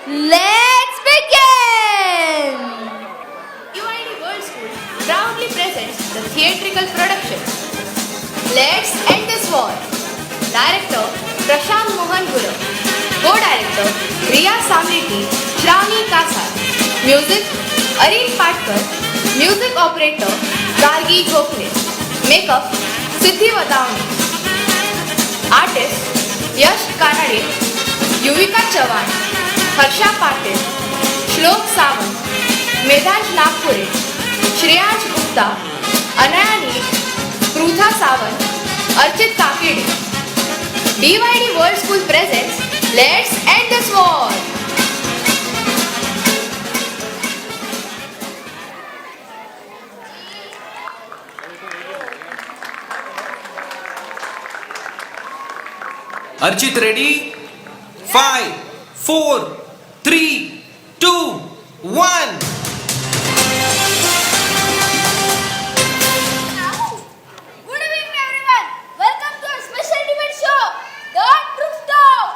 Let's begin! UID World School proudly presents the theatrical production Let's End This War. Director Prashant Mohan Guru. Co-director Riya Samriti, Shravani Kasar. Music Areen Patkar. Music operator Gargi Gokhale. Makeup Siddhi Wadawani. Artist Yash Kanade, Yuvika Chavan, Harsha Patil, Shlok Sawant, Medhansh Nagpure, Shreyans Gupta, Anaya Neet, Prutha Sawant, Archit Kakede. DYD World School presents Let's End This War. Archit ready? 5, 4, 3, 2, 1. Good evening everyone. Welcome to our special debate show, The Truth Talk.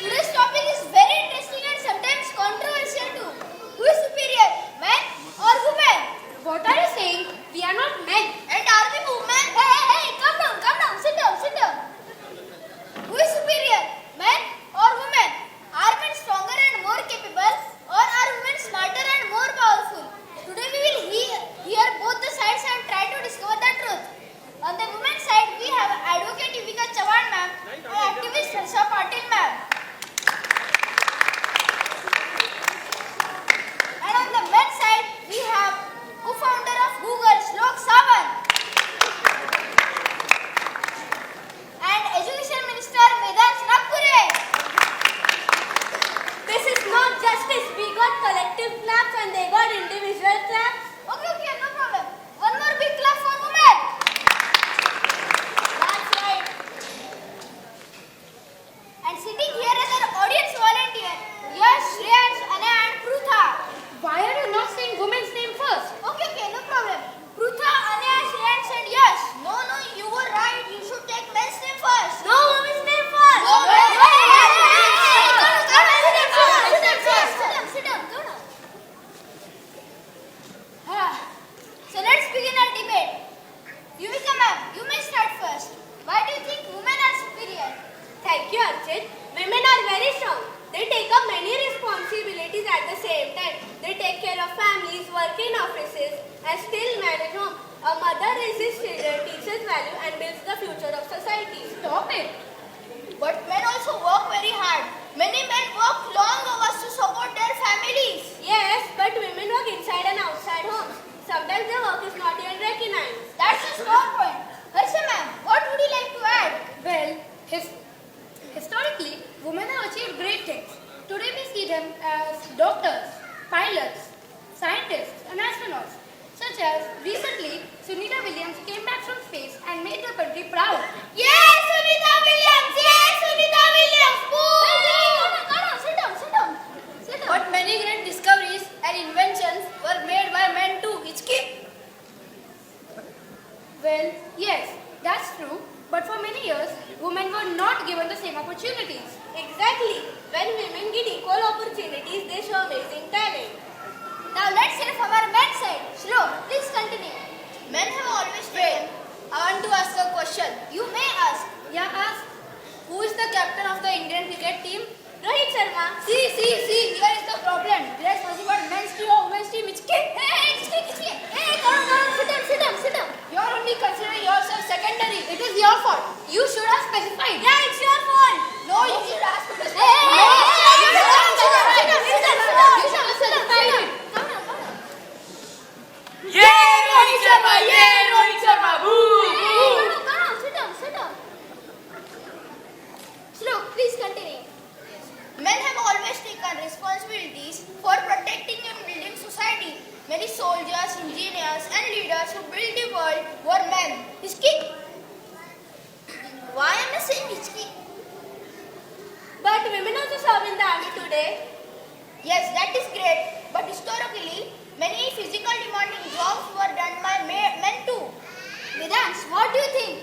Today's topic is very interesting and sometimes controversial too. Who is superior, men or women? What are you saying? We are not men. And are we women? Hey, calm down, sit down. Who is superior, men or women? Are men stronger and more capable, or are women smarter and more powerful? Today we will hear both the sides and try to discover the truth. On the women's side, we have Advocate Yuvika Chavan ma'am and activist Harsha Patil ma'am. And on the men's side, we have co-founder of Google, Shlok Sawant, and Education Minister Medhansh Nagpure. This is not justice. We got collective claps and they got individual claps. Okay, no problem. One more big clap for women. That's right. And sitting here as an audience volunteer, Yash, Shreyans, Anaya and Prutha. Why are you not saying women's name first? Okay, no problem. Prutha, Anaya, Shreyans and Yash. No, you were right. You should take men's name first. No, women's name first. Sit down. Go now. So let's begin our debate. Yuvika ma'am, you may start first. Why do you think women are superior? Thank you, Archit. Women are very strong. They take up many responsibilities at the same time. They take care of families, work in offices, and still manage home. A mother raises children, teaches value, and builds the future of society. Stop it. But men also work very hard. Many men work long hours to support their families. Yes, but women work inside and outside homes. Sometimes their work is not even recognized. That's a strong point. Harsha ma'am, what would you like to add? Well, historically, women have achieved great things. Today we see them as doctors, pilots, scientists and astronauts. Such as recently, Sunita Williams came back from space and made the country proud. Yes, Sunita Williams! Boo! Sit down. But many great discoveries and inventions were made by men too. Well, yes, that's true. But for many years, women were not given the same opportunities. Exactly. When women get equal opportunities, they show amazing talent. Now let's hear from our men's side. Shlok, please continue. Men have always failed. I want to ask a question. You may ask. Yeah, ask. Who is the captain of the Indian cricket team? Rohit Sharma. See, here is the problem. There is nothing but men's team or women's team. Hey, sit down. You are only considering yourself secondary. It is your fault. You should have specified. Yeah, it's your fault. No, you should ask to specify. Sit down. Come on. Yeah, Rohit Sharma, boo! Come on, sit down. Shlok, please continue. Men have always taken responsibilities for protecting and building society. Many soldiers, engineers, and leaders who built the world were men. Why am I saying history? But women also serve in the army today. Yes, that is great. But historically, many physical demanding jobs were done by men too. Vedans, what do you think?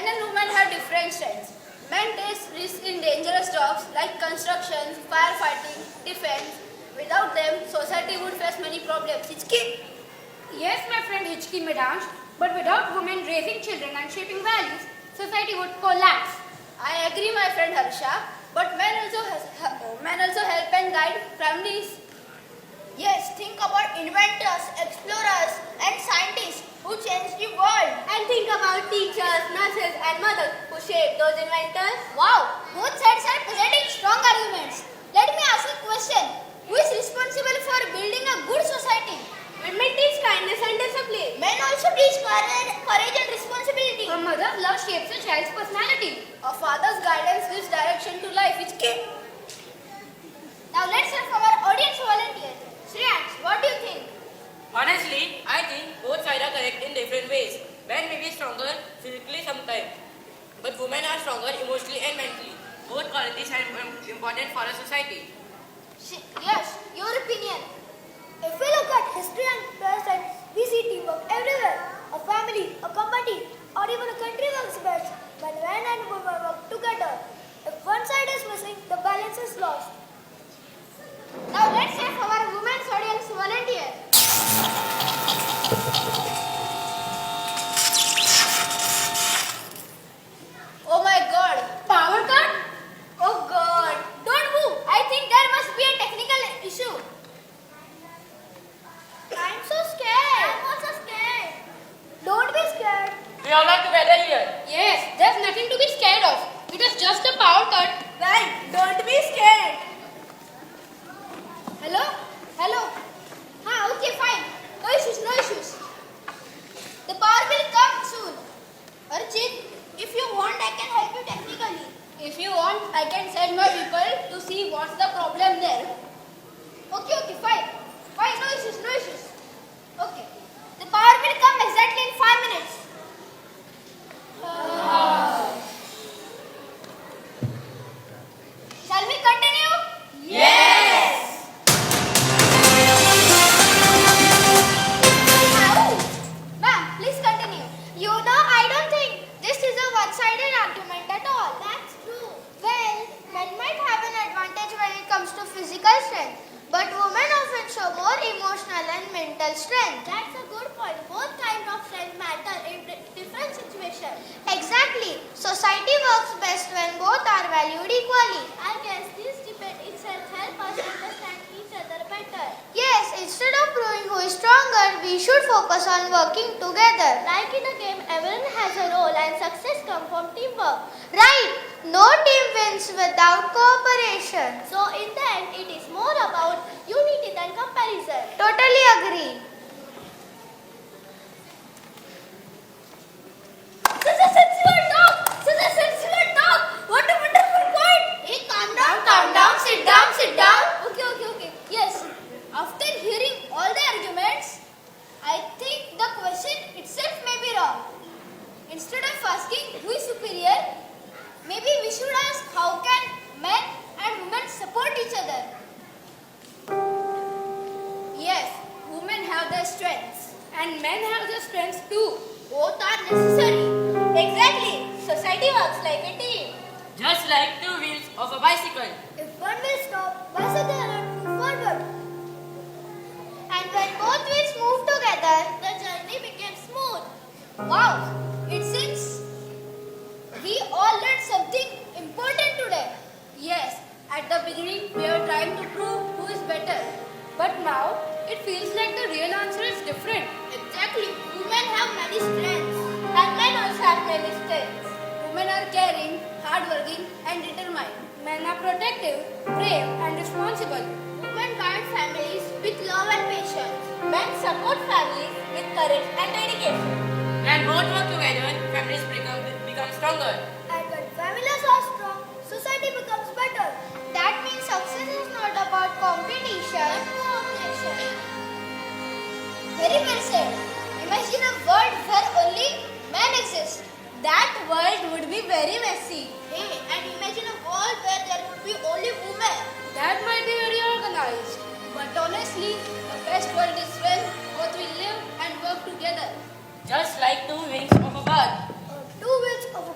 Men and women have different strengths. Men take risks in dangerous jobs like construction, firefighting, defense. Without them, society would face many problems. Yes, my friend Hichki Medansh, but without women raising children and shaping values, society would collapse. I agree, my friend Harsha, but men also help and guide families. Yes, think about inventors, explorers, and scientists who changed the world. And think about teachers, nurses, and mothers who shaped those inventors. Wow, both sides are presenting strong arguments. Let me ask you a question. Who is responsible for building a good society? Women teach kindness and discipline. Men also teach courage and responsibility. A mother's love shapes a child's personality. A father's guidance gives direction to life. It's key. Now let's hear from our audience volunteers. Shreyans, what do you think? Honestly, I think both sides are correct in different ways. Men may be stronger physically sometimes, but women are stronger emotionally and mentally. Both qualities are important for a society. Yes, your opinion. If we look at history and present, we see teamwork everywhere. A family, a company, or even a country works best when men and women work together. If one side is missing, the balance is lost. Now let's hear from our women's audience volunteer. Oh my God! Power cut? Oh God! Don't move! I think there must be a technical issue. I'm so scared. I'm also scared. Don't be scared. We all are together here. Yes, there's nothing to be scared of. It is just a power cut. Right, don't be scared. Hello? Hello? Okay, fine. No issues, no issues. The power will come soon. Archit, if you want, I can help you technically. If you want, I can send my people to see what's the problem there. Okay, fine. Fine, no issues, no issues. Okay. The power will come exactly in 5 minutes. Shall we continue? Yes! Ma'am, please continue. I don't think this is a one-sided argument at all. That's true. Well, men might have an advantage when it comes to physical strength, but women often show more emotional and mental strength. That's a good point. Both kinds of strength matter in different situations. Exactly. Society works best when both are valued equally. I guess this debate itself helps us understand each other better. Yes, instead of proving who is stronger, we should focus on working together. Like in a game, everyone has a role and success comes from teamwork. Right. No team wins without cooperation. So in the end, it is more about unity than comparison. Totally agree. Sensible dog! What a wonderful point! Hey, calm down, sit down. Okay. Yes. After hearing all the arguments, I think the question itself may be wrong. Instead of asking who is superior, maybe we should ask how can men and women support each other. Yes, women have their strengths. And men have the strengths too. Both are necessary. Exactly. Society works like a team. Just like two wheels of a bicycle. If one will stop, bicycle will move forward. And when both wheels move together, the journey becomes smooth. Wow, it seems we all learned something important today. Yes, at the beginning we were trying to prove who is better. But now, it feels like the real answer is different. Exactly, women have many strengths. And men also have many strengths. Women are caring, hardworking, and determined. Men are protective, brave, and responsible. Women guide families with love and patience. Men support families with courage and dedication. When both work together, families become stronger. And when families are strong, society becomes better. That means success is not about competition, but cooperation. Very well said. Imagine a world where only men exist. That world would be very messy. Hey, and imagine a world where there would be only women. That might be very organized. But honestly, the best world is when both will live and work together. Just like two wings of a bird. Two wheels of a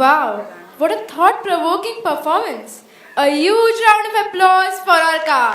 Wow, what a thought-provoking performance. A huge round of applause for our car.